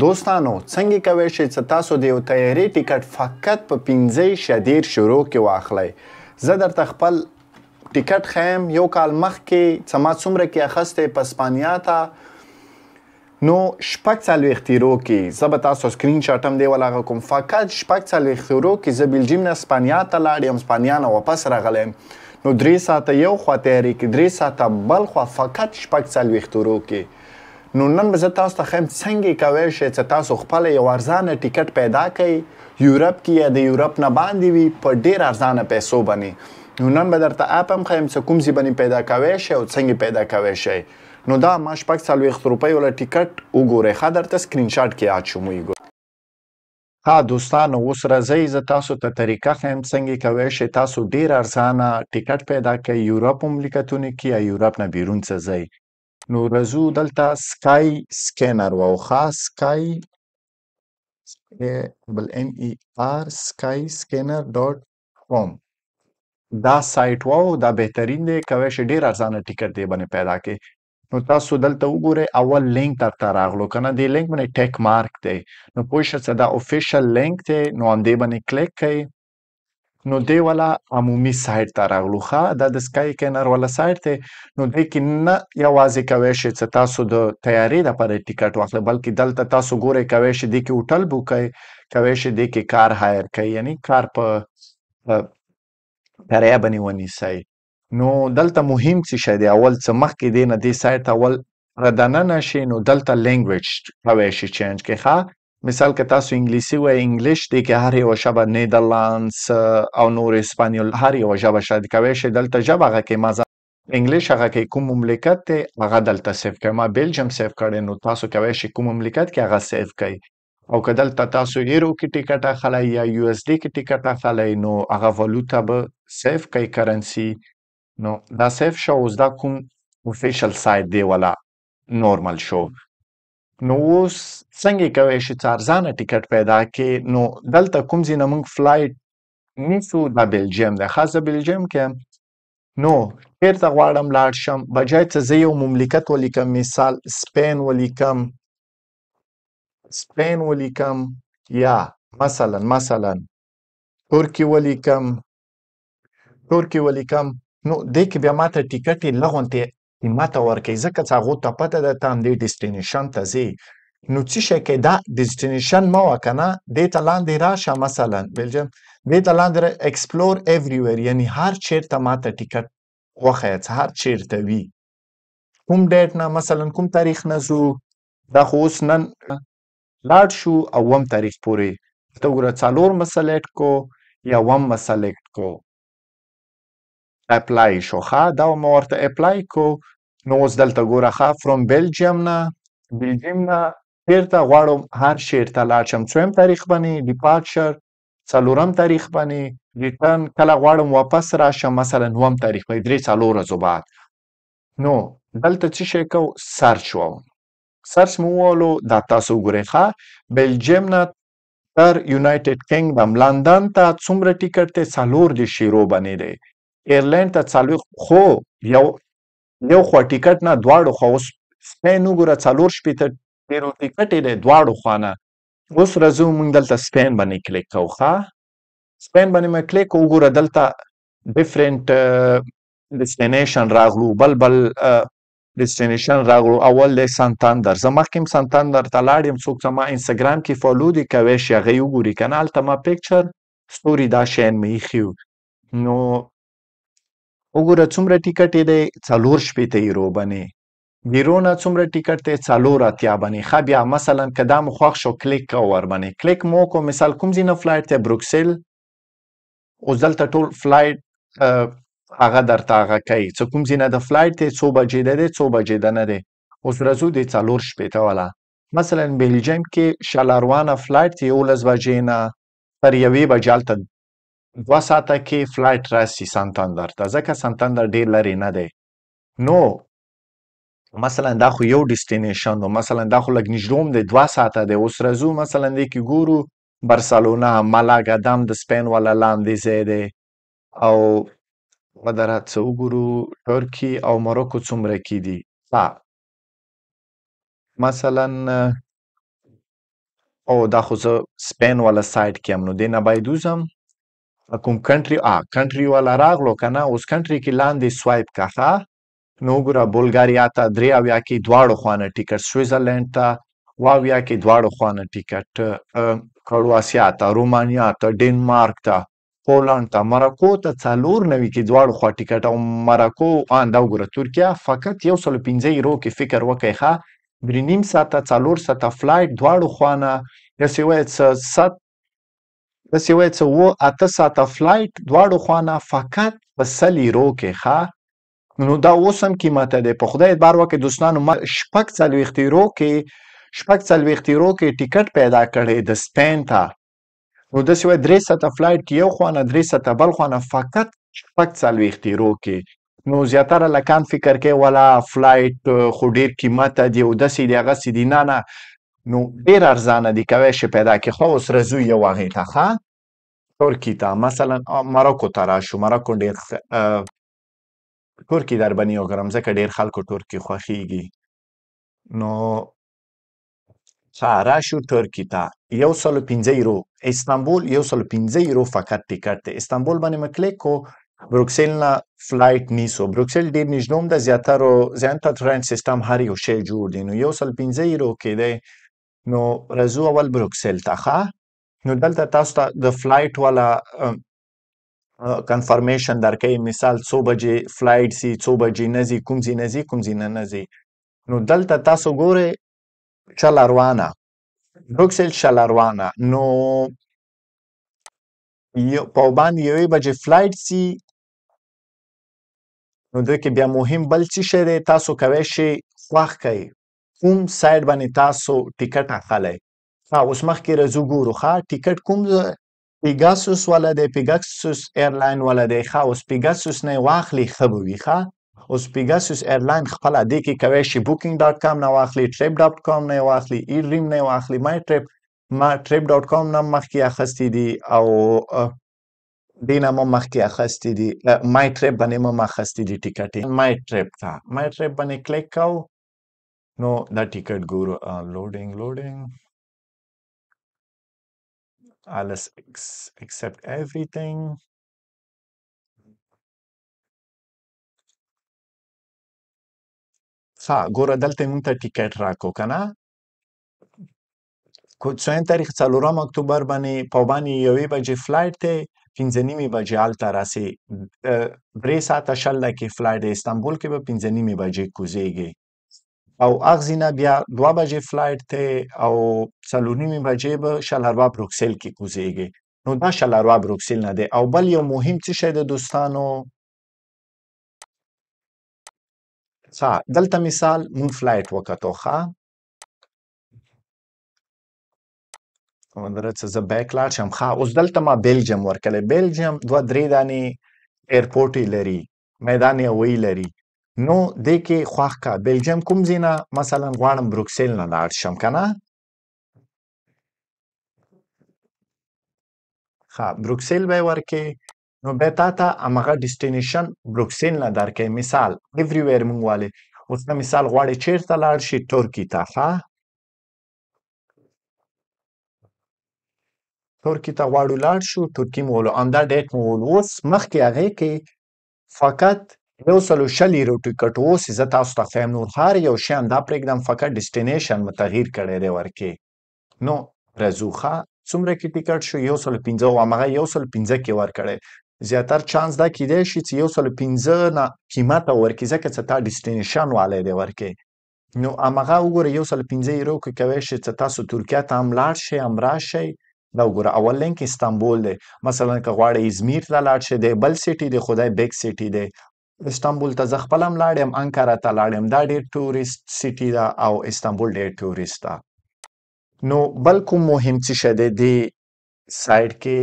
دوستانو څنګه کوئ شئ چې تاسو د یو طیارې ټیکټ فقط په 15 یورو کې واخلئ. زه درته خپل ټیکټ ښیم. یو کال مخکې چې ما څومره کې اخیستی په اسپانیا ته نو 46 یورو کې. زه به تاسو سکرین شاټ هم دی ولغه کوم. فقط 46 یورو کې زه بلجیم نه اسپانیا ته لاړ یم، اسپانیا نه واپس راغلی یم. نو 3 ساعته یو خوا تیارې کې، 3 ساعته بل خوا، فقط 46 یورو کې. نو نن به زه تاسو ته ښیم څنګه کولی شئ چې تاسو خپله یو ارزانه ټیکټ پیدا کړئ، یورپ کې یا د یورپ نه باندې وي، په ډېر ارزانه پیسو باندې. نو نن به درته اپ هم ښیم چې کوم ځای باندې پیدا کوی شئ او څنګه پیدا کوی شئ. نو دا ما 46 روپۍ والا ټیکټ وګورئ. ښه درته سکرین شاټ کې اچوم وګورئ. ها دوستانو اوس راځئ زه تاسو ته طریقه ښیم څنګه کوی شئ تاسو ډېر ارزانه ټیکټ پیدا کړئ یورپ مملکتونو کې یا یورپ نه بیرون څه ځئ. نو راځو دلته سکای سکینر واوښه، سکای MER سکای سکینر ډاټ کوم دا سایټ واو، دا بهترین دی. کوی شئ ډېر ارزانه ټیکټ دی باندې پیدا کړئ. نو تاسو دلته وګورئ اول لینک درته راغلو که نه، دې لینک باندې ټیک مارک دی. نو پوه شه چې دا افیشل لینک دی. نو همدې باندې کلیک کوئ. نو دی والا عمومي سایټ ته راغلو. ښه دا د سکای سکینر والا سایټ دی. نو دې کې نه یوازې کوی شئ چې تاسو د طیارې دپاره ټیکټ واخلئ، بلکې دلته تاسو ګورئ کوی شئ دې کې هوټل بوک کوئ، کوی شئ دې کې کار هایر کوئ، یعنی کار په کرایه باندې ونیسئ. نو دلته مهم څه شی دی، اول څه مخکې دی نه دې سایټ ته اول دننه شئ. نو دلته لینګویج کوی شئ چینج کړئ. ښه مثال که تاسو انګلیسي وایئ انګلیش، دې کې هر یوه ژبه نیدرلانډس او نور اسپانیول هر یوه ژبه شته. کوی شئ دلته ژبه هغه کې ما انګلیش هغه کې کوم مملکت دی هغه دلته سیف کړئ. ما بیلجیم سیف کړی، نو تاسو کوی شئ کوم مملکت کې هغه سیف کړئ. او که دلته تاسو ایرو کې ټیکټ اخلئ یا USD کې ټیکټ اخلئ نو هغه والوته به سیف کړئ کرنسي. نو دا سیف شو. اوس دا کوم افیشل سایټ دی والا نورمل شو. نو اوس څنګه کوی شئ چې ارزانه ټیکټ پیدا کړئ. نو دلته کوم ځای نه موږ فلایټ نیسو دا بلجیم دی. ښه زه بلجیم کې یم. نو چېرته غواړم لاړ شم، بجای چې زه یو مملکت ولیکم، مثال سپین ولیکم، سپین ولیکم یا مثلا ترکي ولیکم، ترکي ولیکم. نو دې کې بیا ماته ټیکټ یې لږ غوندې قیمته ورکوي، ځکه چې هغو ته پته ده ته همدې ډیسټینیشن ته ځې. نو څه شی کوي دا ډیسټینیشن مه وه که نه، دې ته لاندې راشه. مثلا بلجیم دې ته لاندې ایکسپلور ایوریویر، یعنی هر چیرته ماته ټیکټ وښیه چې هر چیرته وي. کوم ډیټ نه مثلا کوم تاریخ نه ځو، دا خو اوس نن لاړ شو 9 تاریخ پورې. ته وګوره 4 مه سلیکټ کو یا 1 مه سلیکټ کو، اپلای شو. ښه دا مو ورته اپلای کو. نو اوس دلته ګوره ښه فرام بلجیم نه چیرته غواړم هر چیرته لاړ شم. 2 تاریخ باندې ډیپارچر، 4 تاریخ باندې ریټرن، کله غواړم واپس راشم مثلا 9 تاریخ باندې 3-4 ورځو بعد. نو دلته څه شی کوو سرچ ووم، سرچ مو ووهلو. دا تاسو وګورئ ښه بلجیم نه تر یونایټډ کنګډم لندن ته څومره ټیکټ دی 40 یورو باندې دی. ایرلینډ ته 40، خو یو خوا ټیکټ نه دواړو خوا. اوس سپین وګوره 4 یورو ټیکټ یې دی دواړو خوا نه. اوس راځو موږ دلته سپین باندې کلیک کوو. ښه سپین باندې مې کلیک کوو. وګوره دلته ډیفرنټ ډیسټینیشن راغلو، بل ډیسټینیشن راغلو. اول دی سانتاندر، زه مخکې هم سانتاندر ته لاړ یم. څوک چې ما انسټاګرام کې فالو دی کوی شي هغه یې وګوري که نه، هلته ما پیکچر ستوري دا شیان مې ایښي وو. نو وګوره څومره ټیکټ یې دی 64 یورو باندې. بیرو نه څومره ټیکټ دی 84 باندې. ښه بیا مثلا که دا مو خوښ شو کلیک کوو ورباندې. کلیک مو وکړو مثال کوم ځای نه فلایټ دی بروکسل. اوس دلته ټول فلایټ هغه درته هغه کوي چې کوم ځای نه د فلایټ دی، څو بجې ده دی، څو بجې ده نه دی. اوس راځو د 64 والا مثلا بلجیم کې شالاروانه فلایټ دی 11 بجې نه تر 1 بجې، هلته 2 ساعته کې فلایټ راسي سانتاندر ته، ځکه سانتاندر ډېر لرې نه دی. نو مثلا دا خو یو ډیسټینیشن و، مثلا دا خو لږ نږدې هم دی 2 ساعته دی. اوس راځو مثلا دې کې ګورو برسلونا، مالاګا دا هم د سپین والا لاندې ځای دی. او ودرات څه وګورو ترکي او مروکو څومره کې دي. مثلا او دا خو زه سپین والا سایډ کې یم نو دې نه باید وځم کوم کنټري والا راغلو که نه اوس کنټري کې لاندې سوایپ که ښه نو وګوره بلګاریا ته 83 کې دواړو خوا نه ټیکټ سویزرلینډ ته 82 کې دواړو خوا نه ټیکټ کرواسیا ته رومانیا ته ډنمارک ته پولنډ ته مرکو ته 94 کې دواړو خوا ټیکټ او مرکو دا وګوره ترکیه فقط 115 یورو کې فکر وکړئ ښه 3.5 ساعته 4 ساعته فلایټ دواړو خوا نه داسې وایي څه 8 ساعته فلایټ دواړو خوا نه فقط په 100 یورو کې ښه نو دا اوس هم قیمته دی په خدای اعتبار وکړئ دوستانو ما 46 یورو کې ټیکټ پیدا کړی د سپین ته نو داسې وایي 3 ساعته فلایټ کې یو خوا نه 3 ساعته بل خوا نه فقط 46 یورو کې نو زیاتره لکان فکر کوي ولا فلایټ خو ډیر قیمته دی او داسې دی هغسې دی نه نو ډیر ارزانه دی کوی شي پیدا کړي خو اوس رځو یو هغې ته ښه ترکي ته مثلا مراکو ته راشو مراکو ډیر ترکي در باندې وګورم ځکه ډیر خلکو ترکي خوښیږي نو راشو ترکي ته 115 یورو استانبول 115 یورو فقط ټیکټ دی استانبول باندې مې کلیک کو بروکسل نه فلایټ نیسو بروکسل ډیر نږدې هم ده زیاتره ټرین سیستم هر یو شی جوړ دی نو 115 یورو کې دی نو راځو اول بروکسل ته ښه نو دلته تاسو ته د فلایټ والا کنفرمیشن درکوي مثال څو بجې فلایټ سي څو بجې نه ځي کوم ځای نه ځي کوم ځای نه ځي نو دلته تاسو ګورئ شلاروانه بروکسل شلاروانه نو په باندې یوې بجې فلایټ سي نو دوی کې بیا مهم بل څه شی دی تاسو کوی شئ خوښ کړئ کوم سایډ باندې تاسو ټیکټ اخلی اوس مخکې راځو ګورو ښه ټیکټ کوم پیګاسوس والا دی پیګاسوس ایرلاین والا دی ښه اوس پیګاسوس نه یې واخلي ښه به وي ښه اوس پیګاسوس ایرلاین خپله دې کې کوی شي بوکینګ ډاټ کام نه واخلي ټریپ ډاټ کام نه یې واخلي ای ډریم نه یې واخلي ما ټریپ ډاټ کام نه هم مخکې اخیستي دي او دې نه هم مخکې اخیستي دي مای ټریپ باندې هم اخیستي دي ټیکټ مای ټریپ باندې کلیک کوو نو دا ټیکټ ګورو لوډینګ let's accept everything ګوره دلته مونږ ته ټیکټ راکو که نه څویم تاریخ 4 اکتوبر باندې په باندې یوې بجې فلایټ دی 5:30 بجې هلته راسي 3 ساعته 20 دقیقې فلایټ دی استانبول کې به 5:30 بجې کوزیږي او اغزې نه بیا 2 بجې فلایټ دی او 4:30 بجې به شلاروا بروکسل کې کوزیږي نو دا شلاروا بروکسل نه دی او بل یو مهم څه شی دی دوستانو دلته مثال مونږ فلایټ وکتو ښه زه بیک لاړ شم اوس دلته ما بیلجیم ورکړی بیلجیم 2-3 دانې ایرپورټ یې لري میدان هوایي لري نو دې کې خوښ کا بیلجیم کوم ځای نه مثلا غواړم بروکسل نه لاړ شم که نه بروکسل به یې ورکې نو بیا تا ته همغه ډیسټینیشن بروکسل نه درکوي مثال ایوریویر مونږ والې اوس ته مثال غواړې چیرته لاړ شي ترکي ته ترکي ته غواړو لاړ شو ترکي مو ولو همدا ډیټ مو ولو اوس مخکې هغې کې فقط 120 یورو ټیکټ اوس زه تاسو ته ښیم نور هر یو شی همدا پرېږدم فقط ډیسټینیشن مو تغییر کړی دی ورکې نو راځو څومره کې ټیکټ شو 115 او همغه 115 کې ورکړی زیاتر چانس دا کیدای شي چې 115 نه قیمته ورکړي ځکه چې تا ډیسټینیشن والی دی ورکې نو همغه وګوره 115 یورو کې کوی شي چې تاسو ترکیه ته هم لاړ شئ هم راشئ دا وګوره اول لینک استانبول دی مثلا که غواړئ ازمیر ته لاړ شئ دی بل سیټي دی خدای بیگ سیټي دی استانبول ته زه خپله هم لاړ یم انکاره ته لاړ یم دا ډېر ټوریست سیټي ده او استانبول ډېر ټوریست ده نو بل کوم مهم څه شی دی دې سایډ کې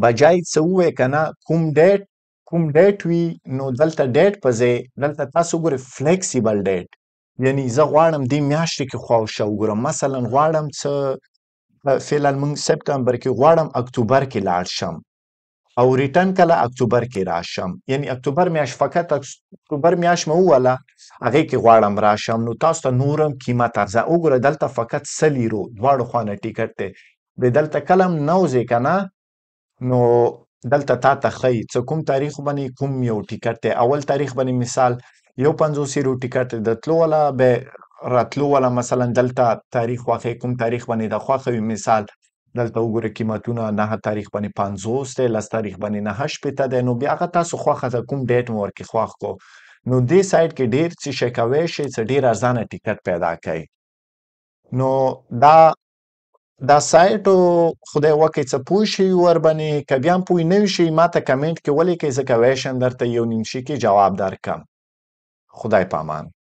بجای څه ووایې که نه کوم ډیټ وي نو دلته ډیټ په ځای دلته تاسو ګورئ فلیکسیبل ډیټ یعنی زه غواړم دې میاشتې کې خواوشا وګورم مثلا غواړم څه فعلا موږ سپتمبر کې غواړم اکتوبر کې لاړ شم او ریټرن کله اکتوبر کې راشم، یعنی اکتوبر میاشت فقط اکتوبر میاشت مې ووله هغې کې غواړم راشم، نو تاسو ته نورم قیمت ارزه وګوره دلته فقط 100 لیرو دواړو خوا نه ټیکټ دی. د دلته کله هم نه وځې که نه نو دلته تا ته ښیي څه کوم تاریخ باندې کوم یو ټیکټ دی. اول تاریخ باندې مثال یو 50 یورو ټیکټ دی د تلو والا، بیا راتلو والا مثلا دلته تاریخ واخلئ کوم تاریخ باندې د خوښه وي، مثال دلته وګورئ قیمتونه 9 تاریخ باندې 50 دی، 10 تاریخ باندې 9.80 دی، نو بیا هغه تاسو خوښه ده کوم ډیټ مو ورکې خوښ کو. نو دې سایټ کې ډېر څه شی کوی شئ څه ډېر ارزانه ټیکټ پیدا کوئ. نو دا سایټو خدای وکړي څه پوه شئ ورباندې، که بیا هم پوه نه شئ ما ته کمنټ کې ولیکئ، زه کولی شم درته یو نیم شي کې جواب درکړم. خدای په امان.